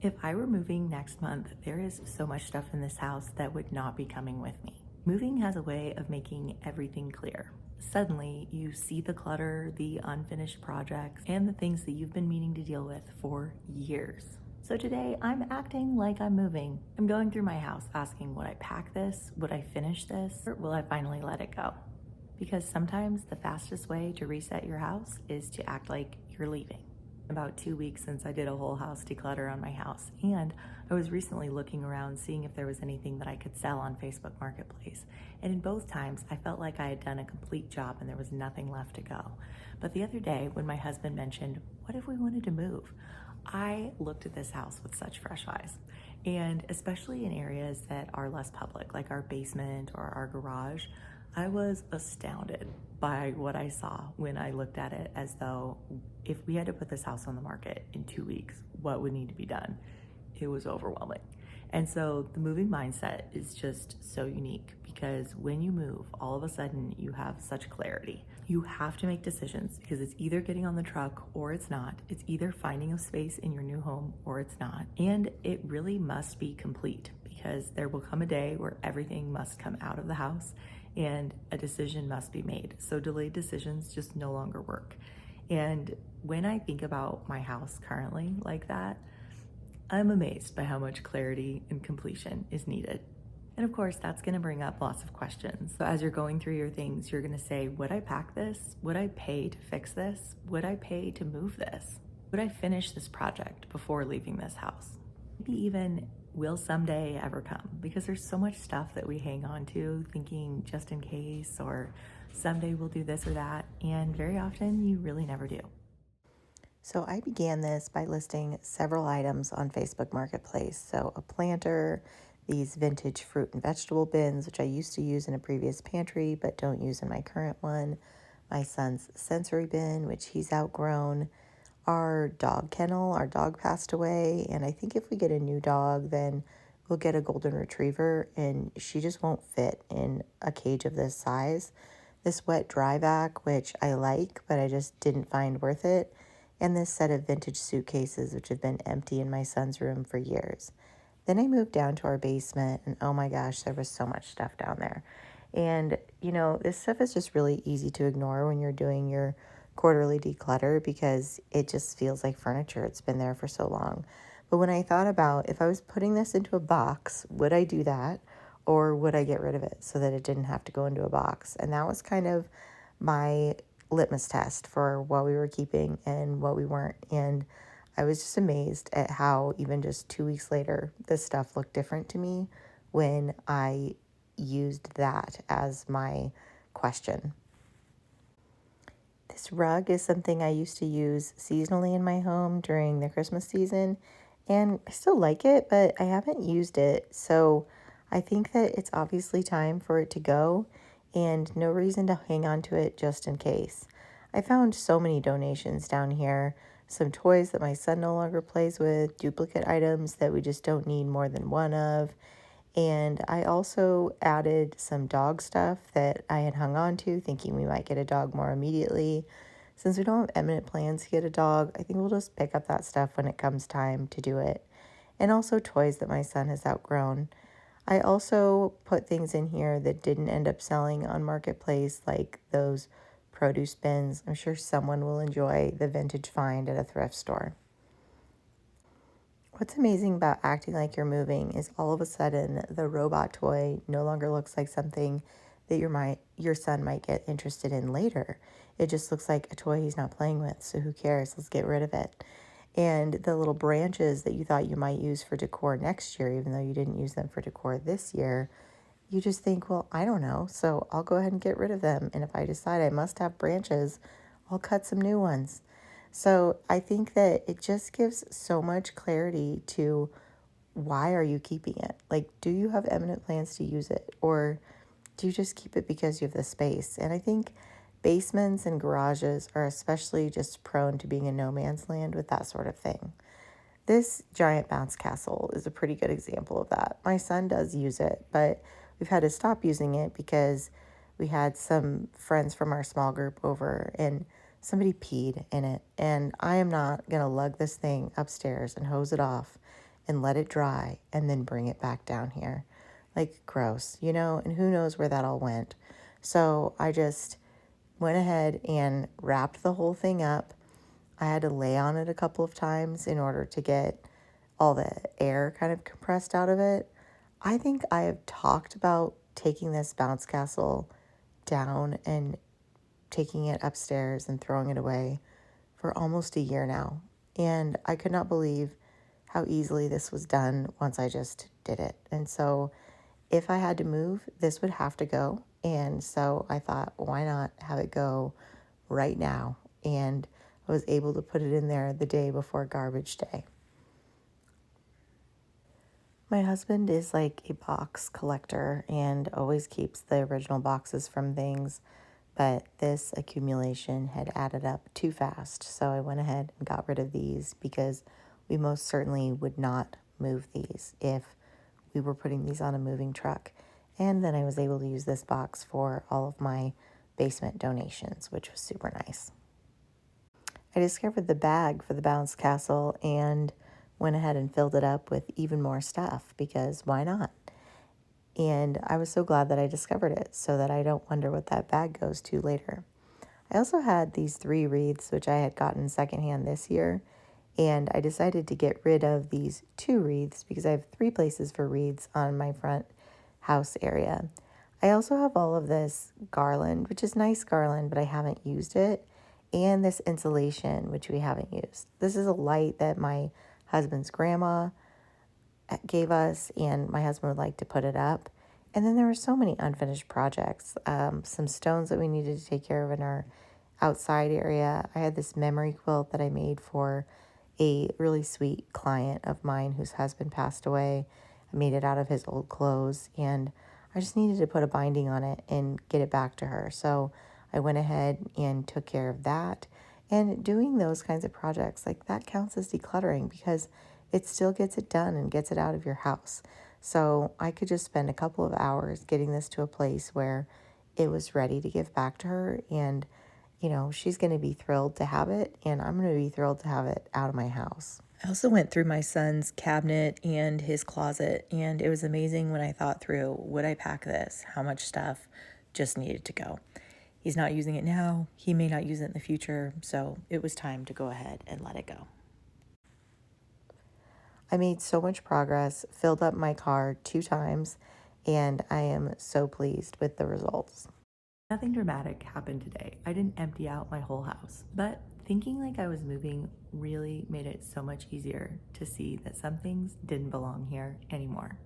If I were moving next month, there is so much stuff in this house that would not be coming with me. Moving has a way of making everything clear. Suddenly, you see the clutter, the unfinished projects, and the things that you've been meaning to deal with for years. So today, I'm acting like I'm moving. I'm going through my house asking, would I pack this? Would I finish this? Or will I finally let it go? Because sometimes the fastest way to reset your house is to act like you're leaving. About 2 weeks since I did a whole house declutter on my house, and I was recently looking around seeing if there was anything that I could sell on Facebook Marketplace. And in both times, I felt like I had done a complete job and there was nothing left to go. But the other day, when my husband mentioned, what if we wanted to move? I looked at this house with such fresh eyes. And especially in areas that are less public, like our basement or our garage, I was astounded by what I saw when I looked at it, as though if we had to put this house on the market in 2 weeks, what would need to be done? It was overwhelming. And so the moving mindset is just so unique, because when you move, all of a sudden you have such clarity. You have to make decisions, because it's either getting on the truck or it's not. It's either finding a space in your new home or it's not. And it really must be complete, because there will come a day where everything must come out of the house and a decision must be made. So delayed decisions just no longer work. And when I think about my house currently like that, I'm amazed by how much clarity and completion is needed. And of course, that's going to bring up lots of questions. So as you're going through your things, you're going to say, would I pack this? Would I pay to fix this? Would I pay to move this? Would I finish this project before leaving this house? Maybe even, will someday ever come? Because there's so much stuff that we hang on to thinking just in case, or someday we'll do this or that. And very often you really never do. So I began this by listing several items on Facebook Marketplace. So a planter, these vintage fruit and vegetable bins, which I used to use in a previous pantry but don't use in my current one, my son's sensory bin, which he's outgrown, our dog kennel. Our dog passed away, and I think if we get a new dog, then we'll get a golden retriever, and she just won't fit in a cage of this size. This wet dry vac, which I like, but I just didn't find worth it, and this set of vintage suitcases, which have been empty in my son's room for years. Then I moved down to our basement, and oh my gosh, there was so much stuff down there. And, this stuff is just really easy to ignore when you're doing your quarterly declutter, because it just feels like furniture. It's been there for so long. But when I thought about, if I was putting this into a box, would I do that? Or would I get rid of it so that it didn't have to go into a box? And that was kind of my litmus test for what we were keeping and what we weren't. And I was just amazed at how even just 2 weeks later, this stuff looked different to me when I used that as my question. This rug is something I used to use seasonally in my home during the Christmas season, and I still like it, but I haven't used it. So I think that it's obviously time for it to go, and no reason to hang on to it just in case. I found so many donations down here, some toys that my son no longer plays with, duplicate items that we just don't need more than one of. And I also added some dog stuff that I had hung on to, thinking we might get a dog more immediately. Since we don't have imminent plans to get a dog, I think we'll just pick up that stuff when it comes time to do it. And also toys that my son has outgrown. I also put things in here that didn't end up selling on Marketplace, like those produce bins. I'm sure someone will enjoy the vintage find at a thrift store. What's amazing about acting like you're moving is all of a sudden the robot toy no longer looks like something that your son might get interested in later. It just looks like a toy he's not playing with, so who cares? Let's get rid of it. And the little branches that you thought you might use for decor next year, even though you didn't use them for decor this year, you just think, well, I don't know, so I'll go ahead and get rid of them. And if I decide I must have branches, I'll cut some new ones. So I think that it just gives so much clarity to, why are you keeping it? Like, do you have eminent plans to use it? Or do you just keep it because you have the space? And I think basements and garages are especially just prone to being a no man's land with that sort of thing. This giant bounce castle is a pretty good example of that. My son does use it, but we've had to stop using it because we had some friends from our small group over and somebody peed in it. And I am not going to lug this thing upstairs and hose it off and let it dry and then bring it back down here. Like, gross, you know, and who knows where that all went. So I just went ahead and wrapped the whole thing up. I had to lay on it a couple of times in order to get all the air kind of compressed out of it. I think I have talked about taking this bounce castle down and taking it upstairs and throwing it away for almost a year now. And I could not believe how easily this was done once I just did it. And so if I had to move, this would have to go. And so I thought, why not have it go right now? And I was able to put it in there the day before garbage day. My husband is like a box collector and always keeps the original boxes from things, but this accumulation had added up too fast. So I went ahead and got rid of these because we most certainly would not move these if we were putting these on a moving truck. And then I was able to use this box for all of my basement donations, which was super nice. I discovered the bag for the bounce castle and went ahead and filled it up with even more stuff because why not? And I was so glad that I discovered it so that I don't wonder what that bag goes to later. I also had these 3 wreaths, which I had gotten secondhand this year, and I decided to get rid of these 2 wreaths because I have 3 places for wreaths on my front house area. I also have all of this garland, which is nice garland, but I haven't used it, and this insulation, which we haven't used. This is a light that my husband's grandma gave us, and my husband would like to put it up. And then there were so many unfinished projects, some stones that we needed to take care of in our outside area. I had this memory quilt that I made for a really sweet client of mine whose husband passed away. I made it out of his old clothes, and I just needed to put a binding on it and get it back to her. So I went ahead and took care of that. And doing those kinds of projects, like that counts as decluttering because it still gets it done and gets it out of your house. So I could just spend a couple of hours getting this to a place where it was ready to give back to her. And, you know, she's going to be thrilled to have it, and I'm going to be thrilled to have it out of my house. I also went through my son's cabinet and his closet, and it was amazing when I thought through, would I pack this? How much stuff just needed to go? He's not using it now. He may not use it in the future. So it was time to go ahead and let it go. I made so much progress, filled up my car 2 times, and I am so pleased with the results. Nothing dramatic happened today. I didn't empty out my whole house, but thinking like I was moving really made it so much easier to see that some things didn't belong here anymore.